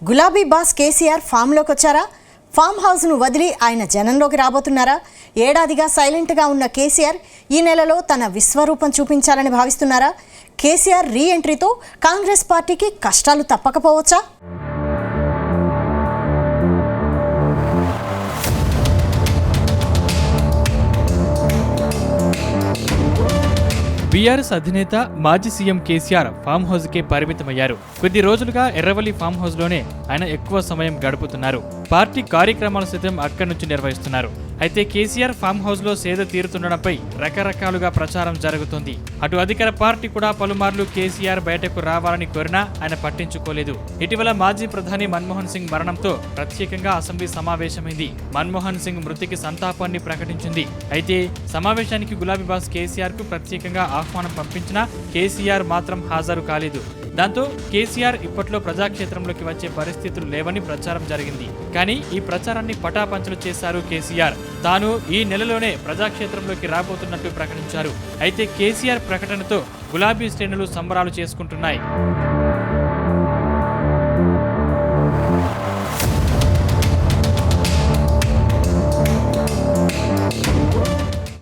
గులాబీ బాస్ కేసీఆర్ ఫామ్లోకి వచ్చారా? ఫామ్ హౌస్ను వదిలి ఆయన జనంలోకి రాబోతున్నారా? ఏడాదిగా సైలెంట్గా ఉన్న కేసీఆర్ ఈ నెలలో తన విశ్వరూపం చూపించాలని భావిస్తున్నారా? కేసీఆర్ రీ ఎంట్రీతో కాంగ్రెస్ పార్టీకి కష్టాలు తప్పకపోవచ్చా? బీఆర్ఎస్ అధినేత మాజీ సీఎం కేసీఆర్ ఫామ్ హౌస్కే పరిమితమయ్యారు. కొద్ది రోజులుగా ఎర్రవల్లి ఫామ్ హౌస్లోనే ఆయన ఎక్కువ సమయం గడుపుతున్నారు. పార్టీ కార్యక్రమాలు సైతం అక్కడి నుంచి నిర్వహిస్తున్నారు. అయితే కేసీఆర్ ఫామ్ హౌస్ లో సేద తీరుతుండడంపై రకరకాలుగా ప్రచారం జరుగుతుంది. అటు అధికార పార్టీ కూడా పలుమార్లు కేసీఆర్ బయటకు రావాలని కోరినా ఆయన పట్టించుకోలేదు. ఇటీవల మాజీ ప్రధాని మన్మోహన్ సింగ్ మరణంతో ప్రత్యేకంగా అసెంబ్లీ సమావేశమైంది. మన్మోహన్ సింగ్ మృతికి సంతాపాన్ని ప్రకటించింది. అయితే సమావేశానికి గులాబీ బాస్ కేసీఆర్ కు ప్రత్యేకంగా ఆహ్వానం పంపించినా కేసీఆర్ మాత్రం హాజరు కాలేదు. దాంతో కేసీఆర్ ఇప్పట్లో ప్రజాక్షేత్రంలోకి వచ్చే పరిస్థితులు లేవని ప్రచారం జరిగింది. కానీ ఈ ప్రచారాన్ని పటాపంచలు చేశారు కేసీఆర్. తాను ఈ నెలలోనే ప్రజాక్షేత్రంలోకి రాబోతున్నట్టు ప్రకటించారు. అయితే కేసీఆర్ ప్రకటనతో గులాబీ శ్రేణులు సంబరాలు చేసుకుంటున్నాయి.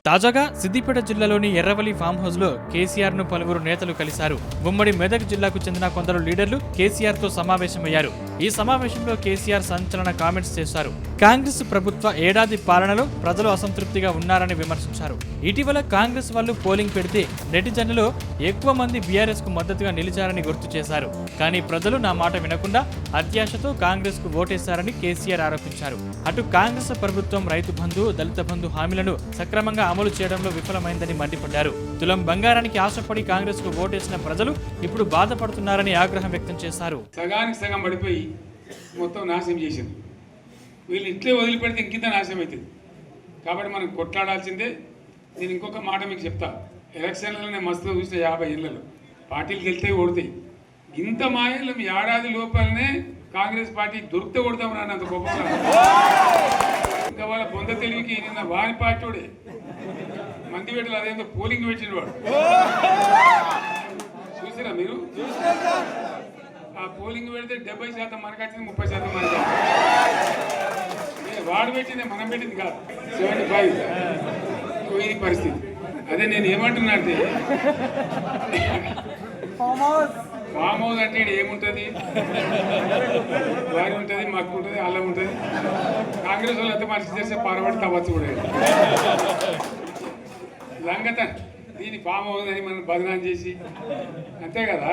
తాజాగా సిద్దిపేట జిల్లాలోని ఎర్రవల్లి ఫామ్ హౌస్ లో కేసీఆర్ ను పలువురు నేతలు కలిశారు. ఉమ్మడి మెదక్ జిల్లాకు చెందిన కొందరు లీడర్లు కేసీఆర్ తో సమావేశమయ్యారు. ఈ సమావేశంలో కేసీఆర్ సంచలన కామెంట్స్ చేశారు. కాంగ్రెస్ ప్రభుత్వ ఏడాది పాలనలో ప్రజలు అసంతృప్తిగా ఉన్నారని విమర్శించారు. ఇటీవల కాంగ్రెస్ వాళ్ళు పోలింగ్ పెడితే నెటిజన్లలో ఎక్కువ మంది బీఆర్ఎస్ కు మద్దతుగా నిలిచారని గుర్తు చేశారు. కానీ ప్రజలు నా మాట వినకుండా అత్యాశతో కాంగ్రెస్ కు ఓటేశారని కేసీఆర్ ఆరోపించారు. అటు కాంగ్రెస్ ప్రభుత్వం రైతు బంధు, దళిత బంధు హామీలను సక్రమంగా అమలు చేయడంలో విఫలమైందని మండిపడ్డారు. తులం బంగారానికి ఆశపడి కాంగ్రెస్ కు ఓటేసిన ప్రజలు ఇప్పుడు బాధపడుతున్నారని ఆగ్రహం వ్యక్తం చేశారు. సగానికి సగం పడిపోయి మొత్తం నాశనం చేసింది. వీళ్ళు ఇట్లే వదిలిపెడితే ఇంకింత నాశనం అవుతుంది. కాబట్టి మనం కొట్లాడాల్సిందే. నేను ఇంకొక మాట మీకు చెప్తా. ఎలక్షన్లలో నేను మస్తుగా చూసిన 50 ఏళ్లలో పార్టీలకు వెళ్తే ఓడతాయి. ఇంత మాయలు ఏడాది లోపలనే కాంగ్రెస్ పార్టీ దొరికితే కొడతాం రానంత గొప్పగా. ఇంకా వాళ్ళ బొంద తెలివికి నిన్న వారి పార్టీ మంది పెట్టాలి. అదేందో పోలింగ్ పెట్టిన వాడు చూసారా మీరు? ఆ పోలింగ్ పెడితే 70% మనకు వచ్చింది, 30% మనకి. వాడు పెట్టింది మనం పెట్టింది కాదు. 75 ఇది పరిస్థితి. అదే నేను ఏమంటున్నా అంటే ఫామ్ హౌస్ అంటే ఏముంటుంది? వారి ఉంటుంది, మక్కు ఉంటుంది, అల్లం ఉంటుంది. కాంగ్రెస్ వాళ్ళు అయితే మనిషి చేస్తే పారబడి తవ్వచ్చు కూడా లంగత. దీని ఫామ్ హౌస్ అని మనం బదనాం చేసి అంతే కదా.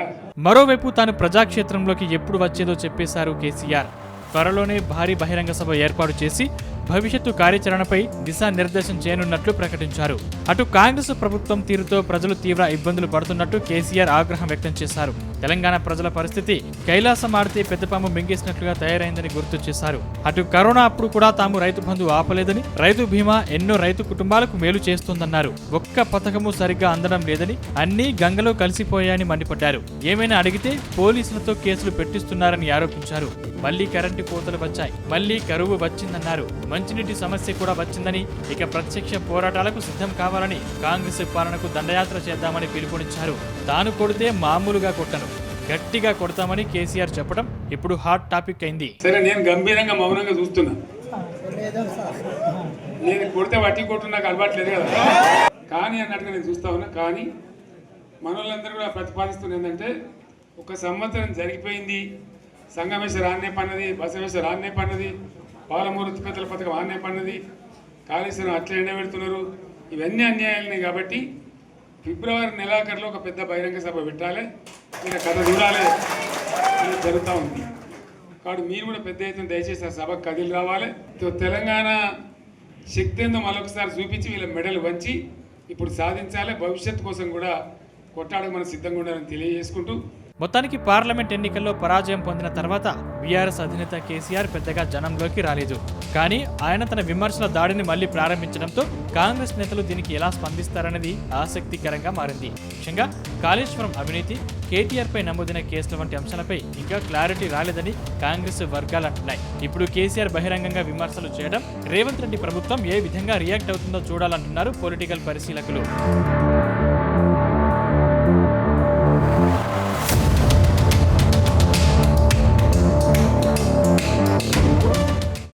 మరోవైపు తాను ప్రజాక్షేత్రంలోకి ఎప్పుడు వచ్చేదో చెప్పేశారు కేసీఆర్. త్వరలోనే భారీ బహిరంగ సభ ఏర్పాటు చేసి భవిష్యత్తు కార్యాచరణపై దిశానిర్దేశం చేయనున్నట్లు ప్రకటించారు. అటు కాంగ్రెస్ ప్రభుత్వం తీరుతో ప్రజలు తీవ్ర ఇబ్బందులు పడుతున్నట్టు కేసీఆర్ ఆగ్రహం వ్యక్తం చేశారు. తెలంగాణ ప్రజల పరిస్థితి కైలాసం ఆడితే పెద్దపాము మింగేసినట్లుగా తయారైందని గుర్తు చేశారు. అటు కరోనా అప్పుడు కూడా తాము రైతు బంధు ఆపలేదని, రైతు బీమా ఎన్నో రైతు కుటుంబాలకు మేలు చేస్తోందన్నారు. ఒక్క పథకము సరిగ్గా అందడం లేదని, అన్నీ గంగలో కలిసిపోయాయని మండిపడ్డారు. ఏమైనా అడిగితే పోలీసులతో కేసులు పెట్టిస్తున్నారని ఆరోపించారు. మళ్లీ కరెంటు కోతలు వచ్చాయి, మళ్లీ కరువు వచ్చిందన్నారు. మంచినీటి సమస్య కూడా వచ్చిందని, ఇక ప్రత్యక్ష పోరాటాలకు సిద్ధం కావాలని, కాంగ్రెస్ పాలనకు దండయాత్ర చేద్దామని పిలుపునిచ్చారు. తాను కొడితే మామూలుగా కొట్టను, గట్టిగా కొడతామని కేసీఆర్ చెప్పడం ఇప్పుడు హాట్ టాపిక్ అయింది. సరే, నేను గంభీరంగా మౌనంగా చూస్తున్నా. నేను కొడితే వట్టి కొట్టు నాకు అలవాట్లేదు కదా. కానీ అన్నట్టుగా నేను చూస్తా ఉన్నా. కానీ మనోళ్ళందరూ కూడా ప్రతిపాదిస్తున్న ఏంటంటే, ఒక సంవత్సరం జరిగిపోయింది. సంగమేశ్వర ఆన్నే పన్నది, బసవేశ్వర ఆన్నే పన్నది, పాలమూరు ఉత్పత్తుల పథకం ఆన్నే పన్నది, కాళేశ్వరం అట్లా ఎండబెడుతున్నారు. ఇవన్నీ అన్యాయాలని. కాబట్టి ఫిబ్రవరి నెలాఖరులో ఒక పెద్ద బహిరంగ సభ పెట్టాలి. ఇలా కథ చూడాలి. ఇది జరుగుతూ ఉంది. కాబట్టి మీరు కూడా పెద్ద ఎత్తున దయచేసి ఆ సభకు కదిలి రావాలి. తెలంగాణ శక్తి ఏందో మరొకసారి చూపించి వీళ్ళ మెడలు వంచి ఇప్పుడు సాధించాలి. భవిష్యత్తు కోసం కూడా కొట్టాడకు మనం సిద్ధంగా ఉండాలని తెలియజేసుకుంటూ, మొత్తానికి పార్లమెంట్ ఎన్నికల్లో పరాజయం పొందిన తర్వాత బీఆర్ఎస్ అధినేత కేసీఆర్ పెద్దగా జనంలోకి రాలేదు. కానీ ఆయన తన విమర్శల దాడిని మళ్లీ ప్రారంభించడంతో కాంగ్రెస్ నేతలు దీనికి ఎలా స్పందిస్తారనేది ఆసక్తికరంగా మారింది. ముఖ్యంగా కాళేశ్వరం అవినీతి, కేటీఆర్ పై నమోదైన కేసుల వంటి అంశాలపై ఇంకా క్లారిటీ రాలేదని కాంగ్రెస్ వర్గాలు అంటున్నాయి. ఇప్పుడు కేసీఆర్ బహిరంగంగా విమర్శలు చేయడం, రేవంత్ రెడ్డి ప్రభుత్వం ఏ విధంగా రియాక్ట్ అవుతుందో చూడాలంటున్నారు పొలిటికల్ పరిశీలకులు.